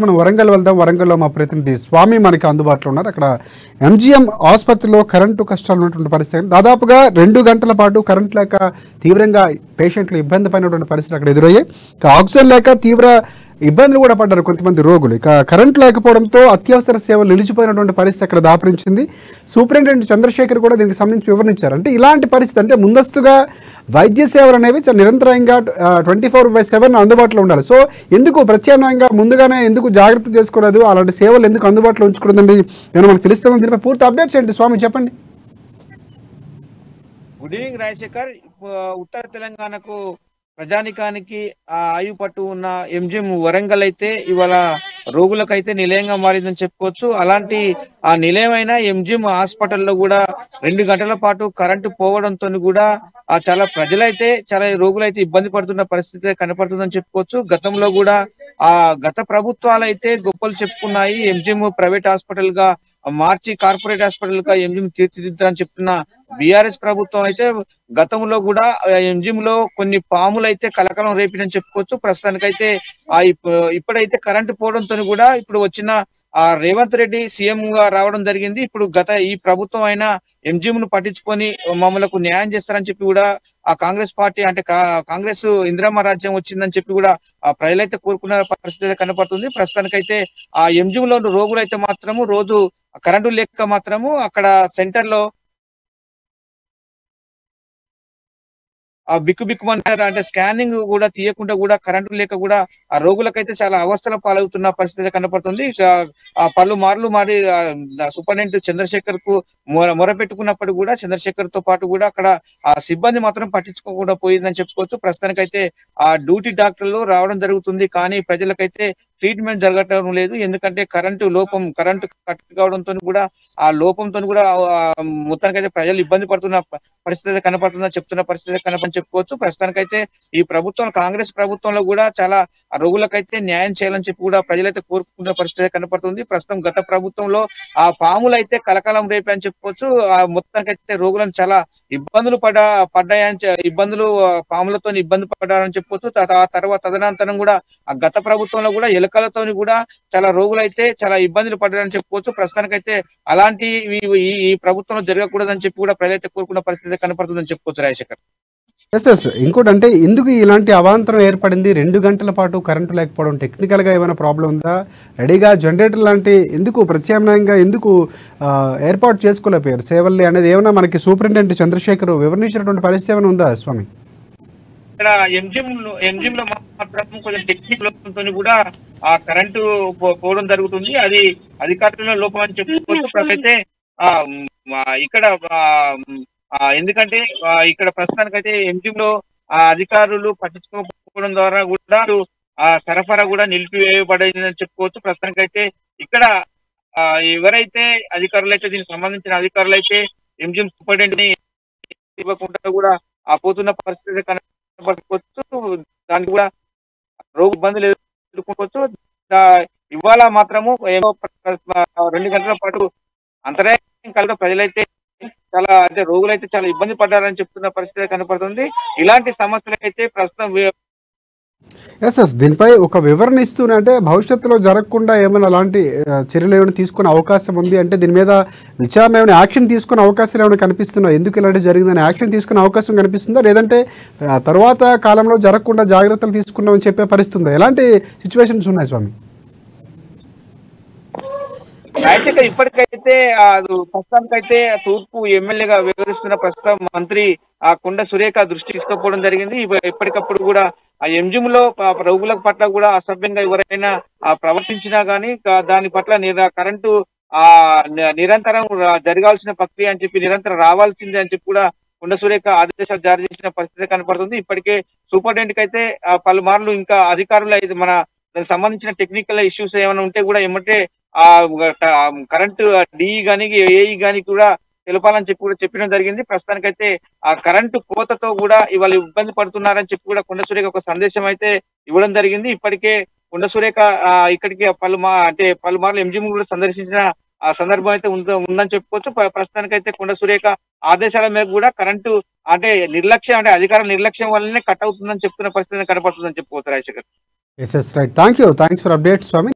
మనం వరంగల్ వెళ్దాం. వరంగల్లో మా ప్రతినిధి స్వామి మనకి అందుబాటులో ఉన్నారు. అక్కడ ఎంజీఎం ఆసుపత్రిలో కరెంటు కష్టాలు ఉన్నటువంటి పరిస్థితి, దాదాపుగా 2 గంటల పాటు కరెంట్ లేక తీవ్రంగా పేషెంట్లు ఇబ్బంది పడినటువంటి పరిస్థితి అక్కడ ఎదురయ్యాయి. ఆక్సిజన్ లేక తీవ్ర ఇబ్బందులు కూడా పడ్డారు కొంతమంది రోగులు. ఇక కరెంట్ లేకపోవడంతో అత్యవసర సేవలు నిలిచిపోయినటువంటి పరిస్థితి అక్కడ దాపురించింది. సూపరింటెండెంట్ చంద్రశేఖర్ కూడా దీనికి సంబంధించి వివరించారు. అంటే ఇలాంటి పరిస్థితి, అంటే ముందస్తుగా వైద్య సేవలు అనేవి నిరంతరంగా 24/7 అందుబాటులో ఉండాలి. సో ఎందుకు ప్రత్యామ్నాయంగా ముందుగానే ఎందుకు జాగ్రత్త చేసుకోలేదు, అలాంటి సేవలు ఎందుకు అందుబాటులో ఉంచకూడదండి? నేను మనకు తెలుస్తామని దీనిపై పూర్తి అప్డేట్స్ ఏంటి స్వామి చెప్పండి. Good evening Rajasekhar. ఉత్తర తెలంగాణకు ప్రజానికానికి ఆయువు పట్టు ఉన్న ఎంజిఎం వరంగల్ అయితే ఇవాళ రోగులకైతే నిలయంగా మారిందని చెప్పుకోవచ్చు. అలాంటి ఆ నిలయమైన ఎంజిఎం హాస్పిటల్లో కూడా 2 గంటల పాటు కరెంటు పోవడంతో కూడా చాలా ప్రజలైతే చాలా రోగులైతే ఇబ్బంది పడుతున్న పరిస్థితి కనపడుతుందని చెప్పుకోవచ్చు. గతంలో కూడా గత ప్రభుత్వాలు అయితే గొప్పలు చెప్పుకున్నాయి. ఎంజిఎం ప్రైవేట్ హాస్పిటల్ గా మార్చి కార్పొరేట్ హాస్పిటల్ గా ఎంజిఎం తీర్చిదిద్దారని చెప్తున్న బీఆర్ఎస్ ప్రభుత్వం అయితే గతంలో కూడా ఎంజిఎం లో కొన్ని పాములు అయితే కలకలం రేపినని చెప్పుకోవచ్చు. ప్రస్తుతానికైతే ఇప్పుడైతే కరెంటు పోవడంతో కూడా ఇప్పుడు వచ్చిన రేవంత్ రెడ్డి సీఎం గా రావడం జరిగింది. ఇప్పుడు ఈ ప్రభుత్వం అయినా ఎంజిఎం ను పట్టించుకొని మమ్మల్ని న్యాయం చేస్తారని చెప్పి కూడా ఆ కాంగ్రెస్ పార్టీ అంటే కాంగ్రెస్ ఇందిరమ్మ రాజ్యం వచ్చిందని చెప్పి కూడా ప్రజలైతే కోరుకున్న పరిస్థితి కనపడుతుంది. ప్రస్తుతానికైతే ఆ ఎంజిఎం లో రోగులైతే మాత్రము రోజు కరెంటు లేక మాత్రము అక్కడ సెంటర్ లో బిక్కుమంటారు. అంటే స్కానింగ్ కూడా తీయకుండా కూడా కరెంటు లేక కూడా ఆ రోగులకైతే చాలా అవస్థల పాలవుతున్న పరిస్థితి కనపడుతుంది. పలు మార్లు సూపరింటెండెంట్ చంద్రశేఖర్ కు మొరపెట్టుకున్నప్పుడు కూడా చంద్రశేఖర్ తో పాటు కూడా అక్కడ ఆ సిబ్బంది మాత్రం పట్టించుకోకుండా పోయిందని చెప్పుకోవచ్చు. ప్రస్తుతానికైతే ఆ డ్యూటీ డాక్టర్లు రావడం జరుగుతుంది, కానీ ప్రజలకైతే ట్రీట్మెంట్ జరగటం లేదు. ఎందుకంటే కరెంటు కట్ కావడంతో కూడా ఆ లోపంతో కూడా మొత్తానికైతే ప్రజలు ఇబ్బంది పడుతున్న పరిస్థితి కనపడుతుందా చెప్తున్న పరిస్థితి కనపని చెప్పుకోవచ్చు. ప్రస్తుతానికైతే ఈ ప్రభుత్వం కాంగ్రెస్ ప్రభుత్వంలో కూడా చాలా రోగులకైతే న్యాయం చేయాలని చెప్పి కూడా ప్రజలైతే కోరుకున్న పరిస్థితి కనపడుతుంది. ప్రస్తుతం గత ప్రభుత్వంలో ఆ పాములు అయితే కలకలం రేపాయని చెప్పుకోవచ్చు. ఆ మొత్తానికైతే రోగులను చాలా ఇబ్బందులు ఇబ్బందులు పాములతో ఇబ్బంది పడ్డారని చెప్పుకోవచ్చు. తదనంతరం కూడా ఆ గత ప్రభుత్వంలో కూడా ఎలుకలతో కూడా చాలా రోగులైతే చాలా ఇబ్బందులు పడ్డారని చెప్పుకోవచ్చు. ప్రస్తుతానికైతే అలాంటి ఈ ప్రభుత్వంలో జరగకూడదని చెప్పి కూడా ప్రజలైతే కోరుకున్న పరిస్థితి కనపడుతుందని చెప్పుకోవచ్చు రాజశేఖర్. ఎస్ ఇంకోటి, అంటే ఎందుకు ఇలాంటి అవాంతరం ఏర్పడింది? 2 గంటల పాటు కరెంటు లేకపోవడం టెక్నికల్గా ఏమైనా ప్రాబ్లం ఉందా? రెడీగా జనరేటర్ లాంటి ఎందుకు ప్రత్యామ్నాయంగా ఎందుకు ఏర్పాటు చేసుకోలేకపోయారు సేవల్ని అనేది ఏమైనా మనకి సూపరింటెండెంట్ చంద్రశేఖర్ వివరించినటువంటి పరిస్థితి ఏమైనా ఉందా స్వామి? ఇక్కడ ఎంజిఎం లో మాత్రం కొంచెం టెక్నిక్ లోపంతో కూడా ఆ కరెంటు పోవడం జరుగుతుంది. అది అధికారుల లోపం అని చెప్పుకోవచ్చు. అయితే ఇక్కడ ఎందుకంటే ఇక్కడ ప్రస్తుతానికైతే ఎంజిఎం లో అధికారులు పట్టించుకోకపోవడం ద్వారా కూడా సరఫరా కూడా నిలిపివేయబడిందని చెప్పుకోవచ్చు. ప్రస్తుతానికైతే ఇక్కడ ఎవరైతే అధికారులు అయితే దీనికి సంబంధించిన అధికారులు అయితే ఎంజిఎం సూపరింటెండెంట్ ని ఇవ్వకుండా కూడా పోతున్న పరిస్థితి కనపడుకోవచ్చు. దానికి కూడా రోగు ఇబ్బందులు ఎదుర్కోవచ్చు. ఇవాళ మాత్రము 2 గంటల పాటు అంతరాయం కలగ ప్రజలైతే చాలా అంటే రోగులైతే చాలా ఇబ్బంది పడ్డారని చెప్తున్న పరిస్థితి కనపడుతుంది. ఇలాంటి సమస్యలు అయితే ప్రస్తుతం దీనిపై ఒక వివరణ ఇస్తూనే, అంటే భవిష్యత్తులో జరగకుండా ఏమైనా అలాంటి చర్యలు ఏమైనా తీసుకునే అవకాశం ఉంది అంటే దీని మీద విచారణ ఏమైనా యాక్షన్ తీసుకునే అవకాశాలు ఏమైనా కనిపిస్తున్నాయి? ఎందుకు ఇలాంటి జరిగిందని యాక్షన్ తీసుకునే అవకాశం కనిపిస్తుందా, లేదంటే తర్వాత కాలంలో జరగకుండా జాగ్రత్తలు తీసుకున్నామని చెప్పే పరిస్థితి ఉందా? ఎలాంటి సిచ్యువేషన్స్ ఉన్నాయి స్వామి? అయితే ఇప్పటికైతే ప్రస్తుతానికైతే తూర్పు ఎమ్మెల్యేగా వ్యవహరిస్తున్న ప్రస్తుతం మంత్రి కొండ సురేఖ దృష్టి తీసుకుపోవడం జరిగింది. ఇప్పటికప్పుడు కూడా ఆ ఎంజిఎం లో రోగుల పట్ల కూడా అసభ్యంగా ఎవరైనా ప్రవర్తించినా గానీ దాని పట్ల కరెంటు నిరంతరం జరగాల్సిన ప్రక్రియ అని చెప్పి నిరంతరం రావాల్సిందే అని చెప్పి కూడా కొండ సురేఖ ఆదేశాలు జారీ చేసిన పరిస్థితి కనపడుతుంది. ఇప్పటికే సూపరింటెండెంట్ అయితే పలుమార్లు ఇంకా అధికారులు అయితే దానికి సంబంధించిన టెక్నికల్ ఇష్యూస్ ఏమైనా ఉంటే కూడా ఏమంటే కరెంటు డిఈ గానీ ఏఈ గానీ కూడా తెలపాలని చెప్పి కూడా చెప్పడం జరిగింది. ప్రస్తుతానికైతే ఆ కరెంటు కోతతో కూడా ఇవాళ ఇబ్బంది పడుతున్నారని చెప్పి కూడా కొండ సురేఖ ఒక సందేశం అయితే ఇవ్వడం జరిగింది. ఇప్పటికే కొండ సురేఖ ఇక్కడికి పలుమార్లు ఎంజిఎం కూడా సందర్శించిన సందర్భం అయితే ఉందని చెప్పుకోవచ్చు. ప్రస్తుతానికైతే కొండ సురేఖ ఆదేశాల మేరకు కూడా కరెంటు అంటే అధికారుల నిర్లక్ష్యం వల్లనే కట్ అవుతుందని చెప్తున్న పరిస్థితి కనపడుతుందని చెప్పుకోవచ్చు Rajasekhar. Right, thanks for update Swamy.